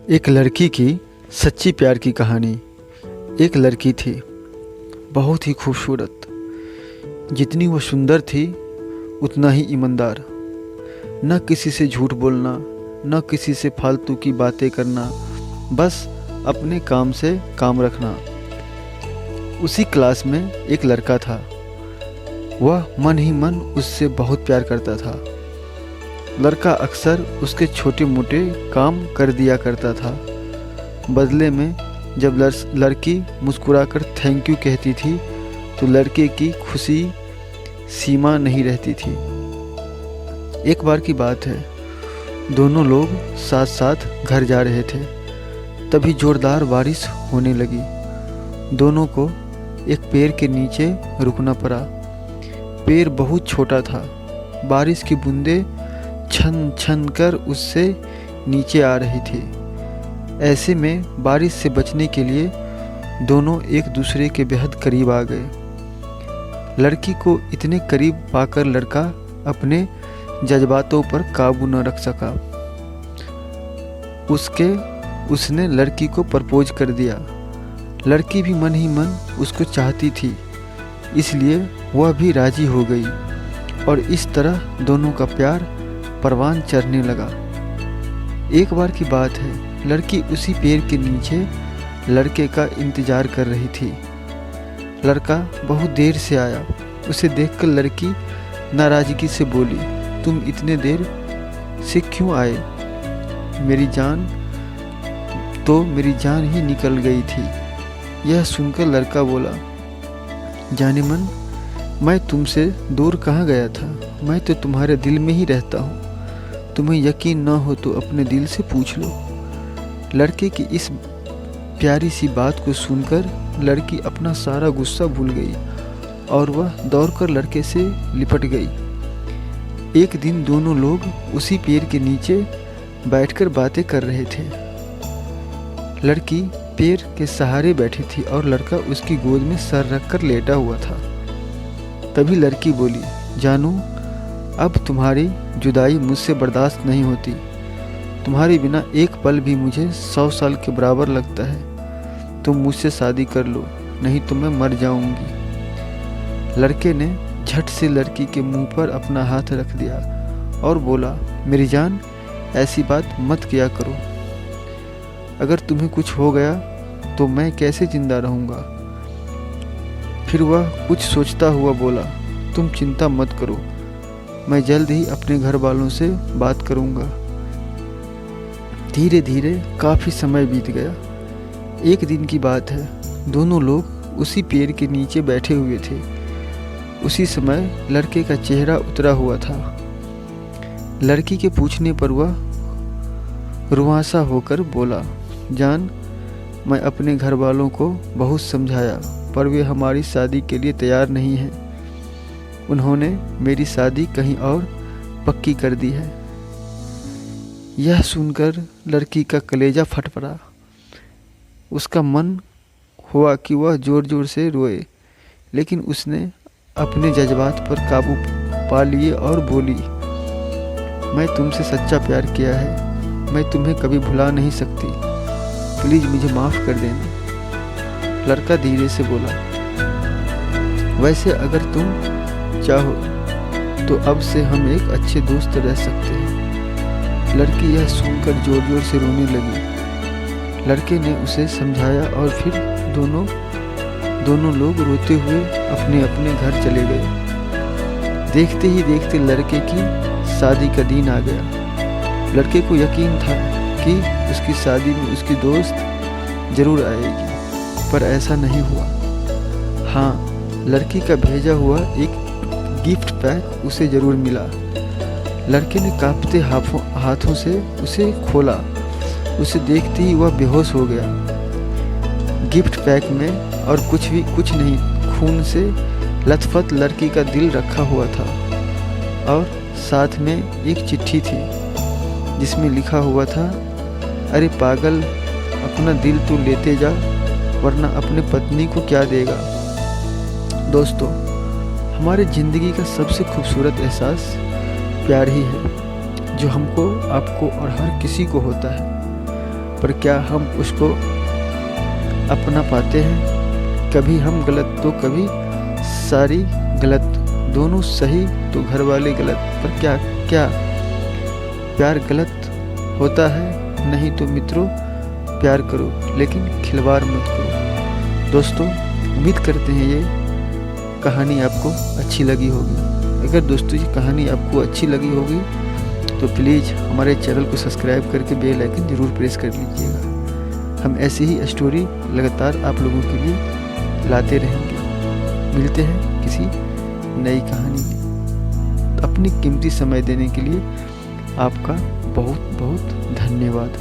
एक लड़की की सच्ची प्यार की कहानी। एक लड़की थी, बहुत ही खूबसूरत। जितनी वो सुंदर थी उतना ही ईमानदार। न किसी से झूठ बोलना, न किसी से फालतू की बातें करना, बस अपने काम से काम रखना। उसी क्लास में एक लड़का था। वह मन ही मन उससे बहुत प्यार करता था। लड़का अक्सर उसके छोटे मोटे काम कर दिया करता था। बदले में जब लड़की मुस्कुराकर थैंक यू कहती थी तो लड़के की खुशी सीमा नहीं रहती थी। एक बार की बात है, दोनों लोग साथ साथ घर जा रहे थे। तभी जोरदार बारिश होने लगी। दोनों को एक पेड़ के नीचे रुकना पड़ा। पेड़ बहुत छोटा था। बारिश की बूंदें छन छन कर उससे नीचे आ रही थी। ऐसे में बारिश से बचने के लिए दोनों एक दूसरे के बेहद करीब आ गए। लड़की को इतने करीब पाकर लड़का अपने जज्बातों पर काबू न रख सका। उसने लड़की को प्रपोज कर दिया। लड़की भी मन ही मन उसको चाहती थी, इसलिए वह भी राजी हो गई और इस तरह दोनों का प्यार परवान चढ़ने लगा। एक बार की बात है, लड़की उसी पेड़ के नीचे लड़के का इंतजार कर रही थी। लड़का बहुत देर से आया। उसे देखकर लड़की नाराजगी से बोली, तुम इतने देर से क्यों आए? मेरी जान ही निकल गई थी। यह सुनकर लड़का बोला, जाने मन, मैं तुमसे दूर कहाँ गया था? मैं तो तुम्हारे दिल में ही रहता हूँ। तुम्हें यकीन न हो तो अपने दिल से पूछ लो। लड़के की इस प्यारी सी बात को सुनकर लड़की अपना सारा गुस्सा भूल गई और वह दौड़कर लड़के से लिपट गई। एक दिन दोनों लोग उसी पेड़ के नीचे बैठकर बातें कर रहे थे। लड़की पेड़ के सहारे बैठी थी और लड़का उसकी गोद में सर रखकर लेटा हुआ था। तभी लड़की बोली, जानू, अब तुम्हारी जुदाई मुझसे बर्दाश्त नहीं होती। तुम्हारे बिना एक पल भी मुझे 100 साल के बराबर लगता है। तुम मुझसे शादी कर लो, नहीं तो मैं मर जाऊंगी। लड़के ने झट से लड़की के मुंह पर अपना हाथ रख दिया और बोला, मेरी जान, ऐसी बात मत किया करो। अगर तुम्हें कुछ हो गया तो मैं कैसे जिंदा रहूंगा? फिर वह कुछ सोचता हुआ बोला, तुम चिंता मत करो, मैं जल्द ही अपने घर वालों से बात करूंगा। धीरे धीरे काफ़ी समय बीत गया। एक दिन की बात है, दोनों लोग उसी पेड़ के नीचे बैठे हुए थे। उसी समय लड़के का चेहरा उतरा हुआ था। लड़की के पूछने पर वह रुआंसा होकर बोला, जान, मैं अपने घर वालों को बहुत समझाया पर वे हमारी शादी के लिए तैयार नहीं हैं। उन्होंने मेरी शादी कहीं और पक्की कर दी है। यह सुनकर लड़की का कलेजा फट पड़ा। उसका मन हुआ कि वह ज़ोर ज़ोर से रोए, लेकिन उसने अपने जज्बात पर काबू पा लिए और बोली, मैं तुमसे सच्चा प्यार किया है। मैं तुम्हें कभी भुला नहीं सकती। प्लीज़ मुझे माफ़ कर देना। लड़का धीरे से बोला, वैसे अगर तुम चाहो तो अब से हम एक अच्छे दोस्त रह सकते हैं। लड़की यह सुनकर जोर जोर से रोने लगी। लड़के ने उसे समझाया और फिर दोनों लोग रोते हुए अपने अपने घर चले गए। देखते ही देखते लड़के की शादी का दिन आ गया। लड़के को यकीन था कि उसकी शादी में उसकी दोस्त जरूर आएगी, पर ऐसा नहीं हुआ। हाँ, लड़की का भेजा हुआ एक गिफ्ट पैक उसे जरूर मिला। लड़के ने कांपते हाथों से उसे खोला। उसे देखते ही वह बेहोश हो गया। गिफ्ट पैक में और कुछ नहीं, खून से लथपथ लड़की का दिल रखा हुआ था और साथ में एक चिट्ठी थी जिसमें लिखा हुआ था, अरे पागल, अपना दिल तू लेते जा, वरना अपने पत्नी को क्या देगा। दोस्तों, हमारे ज़िंदगी का सबसे खूबसूरत एहसास प्यार ही है, जो हमको, आपको और हर किसी को होता है। पर क्या हम उसको अपना पाते हैं? कभी हम गलत तो कभी सारी गलत, दोनों सही तो घर वाले गलत। पर क्या क्या प्यार गलत होता है? नहीं तो मित्रों, प्यार करो लेकिन खिलवाड़ मत करो। दोस्तों, उम्मीद करते हैं ये कहानी आपको अच्छी लगी होगी। अगर दोस्तों ये कहानी आपको अच्छी लगी होगी तो प्लीज़ हमारे चैनल को सब्सक्राइब करके बेल आइकन ज़रूर प्रेस कर लीजिएगा। हम ऐसी ही स्टोरी लगातार आप लोगों के लिए लाते रहेंगे। मिलते हैं किसी नई कहानी में। अपनी कीमती समय देने के लिए आपका बहुत बहुत धन्यवाद।